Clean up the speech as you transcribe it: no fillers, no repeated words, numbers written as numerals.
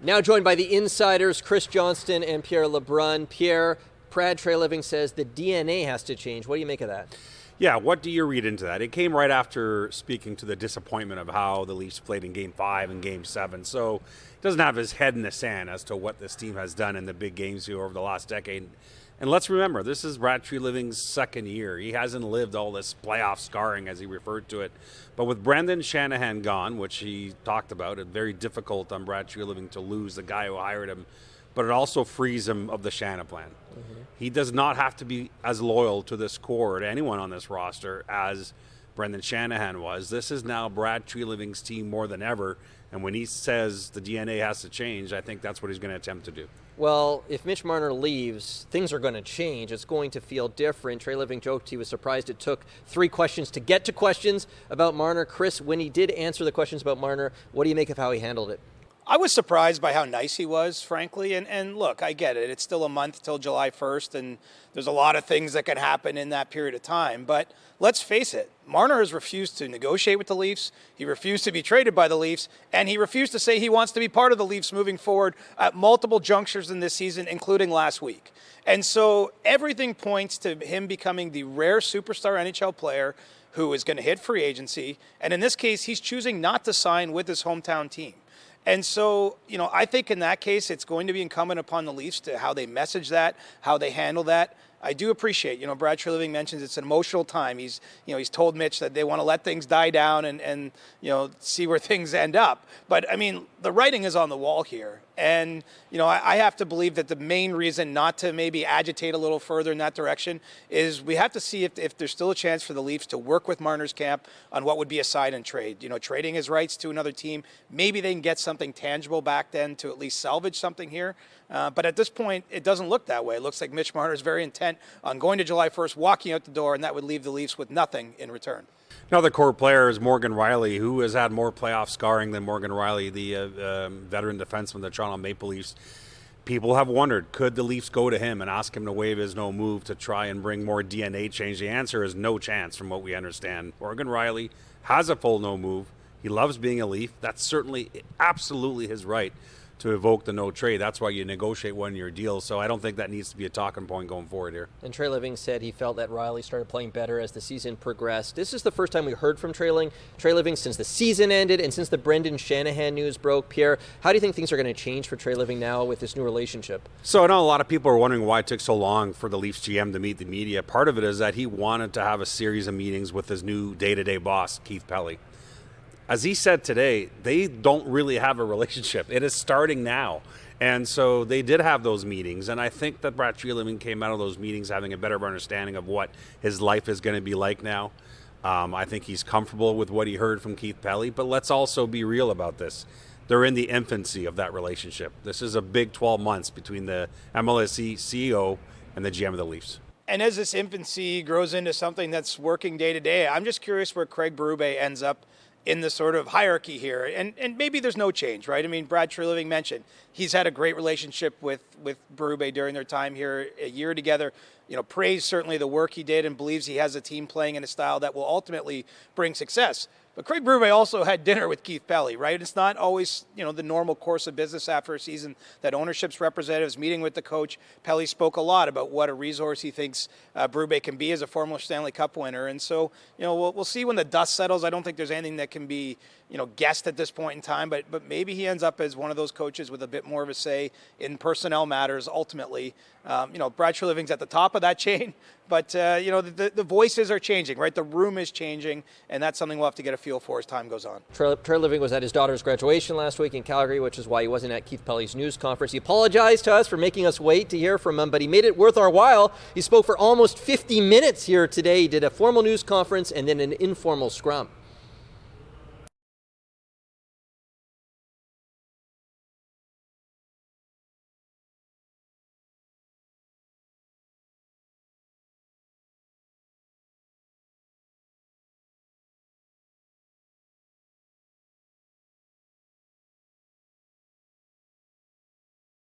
Now joined by the insiders, Chris Johnston and Pierre Lebrun. Pierre, Brad Treliving says the DNA has to change. What do you make of that? Yeah, what do you read into that? It came right after speaking to the disappointment of how the Leafs played in Game 5 and Game 7. So he doesn't have his head in the sand as to what this team has done in the big games here over the last decade. And let's remember, this is Brad Treliving's second year. He hasn't lived all this playoff scarring, as he referred to it. But with Brendan Shanahan gone, which he talked about, it's very difficult on Brad Treliving to lose the guy who hired him, but it also frees him of the Shanahan plan. Mm-hmm. He does not have to be as loyal to this core, to anyone on this roster, as Brendan Shanahan was. This is now Brad Treliving's team more than ever, and when he says the DNA has to change, I think that's what he's going to attempt to do. Well, if Mitch Marner leaves, things are going to change. It's going to feel different. Treliving joked he was surprised it took 3 questions to get to questions about Marner. Chris, when he did answer the questions about Marner, what do you make of how he handled it? I was surprised by how nice he was, frankly. And look, I get it. It's still a month till July 1st, and there's a lot of things that can happen in that period of time. But let's face it, Marner has refused to negotiate with the Leafs. He refused to be traded by the Leafs, and he refused to say he wants to be part of the Leafs moving forward at multiple junctures in this season, including last week. And so everything points to him becoming the rare superstar NHL player who is going to hit free agency. And in this case, he's choosing not to sign with his hometown team. And so, I think in that case, it's going to be incumbent upon the Leafs to how they message that, how they handle that. I do appreciate, Brad Treliving mentions it's an emotional time. He's told Mitch that they want to let things die down and see where things end up. But, the writing is on the wall here. And, I have to believe that the main reason not to maybe agitate a little further in that direction is we have to see if there's still a chance for the Leafs to work with Marner's camp on what would be a sign and trade. Trading his rights to another team. Maybe they can get something tangible back then to at least salvage something here. But at this point, it doesn't look that way. It looks like Mitch Marner is very intent on going to July 1st, walking out the door, and that would leave the Leafs with nothing in return. Another core player is Morgan Rielly, who has had more playoff scarring than Morgan Rielly, the veteran defenseman of the Toronto Maple Leafs. People have wondered, could the Leafs go to him and ask him to waive his no move to try and bring more DNA change? The answer is no chance from what we understand. Morgan Rielly has a full no move. He loves being a Leaf. That's certainly absolutely his right to evoke the no trade. That's why you negotiate one-year deals. So I don't think that needs to be a talking point going forward here. And Treliving said he felt that Rielly started playing better as the season progressed. This is the first time we heard from Treliving since the season ended and since the Brendan Shanahan news broke. Pierre, how do you think things are going to change for Treliving now with this new relationship? So I know a lot of people are wondering why it took so long for the Leafs GM to meet the media. Part of it is that he wanted to have a series of meetings with his new day-to-day boss, Keith Pelly. As he said today, they don't really have a relationship. It is starting now. And so they did have those meetings. And I think that Brad Treliving came out of those meetings having a better understanding of what his life is going to be like now. I think he's comfortable with what he heard from Keith Pelly. But let's also be real about this. They're in the infancy of that relationship. This is a big 12 months between the MLSE CEO and the GM of the Leafs. And as this infancy grows into something that's working day to day, I'm just curious where Craig Berube ends up in the sort of hierarchy here. And maybe there's no change, right? Brad Treliving mentioned he's had a great relationship with Berube during their time here, a year together. Praised certainly the work he did and believes he has a team playing in a style that will ultimately bring success. But Craig Berube also had dinner with Keith Pelly, right? It's not always, the normal course of business after a season that ownership's representatives meeting with the coach. Pelly spoke a lot about what a resource he thinks Berube can be as a former Stanley Cup winner. And so, we'll see when the dust settles. I don't think there's anything that can be, guessed at this point in time, but maybe he ends up as one of those coaches with a bit more of a say in personnel matters ultimately. Brad Treliving's at the top of that chain, but, the voices are changing, right? The room is changing, and that's something we'll have to get a feel for as time goes on. Treliving was at his daughter's graduation last week in Calgary, which is why he wasn't at Keith Pelly's news conference. He apologized to us for making us wait to hear from him, but he made it worth our while. He spoke for almost 50 minutes here today. He did a formal news conference and then an informal scrum.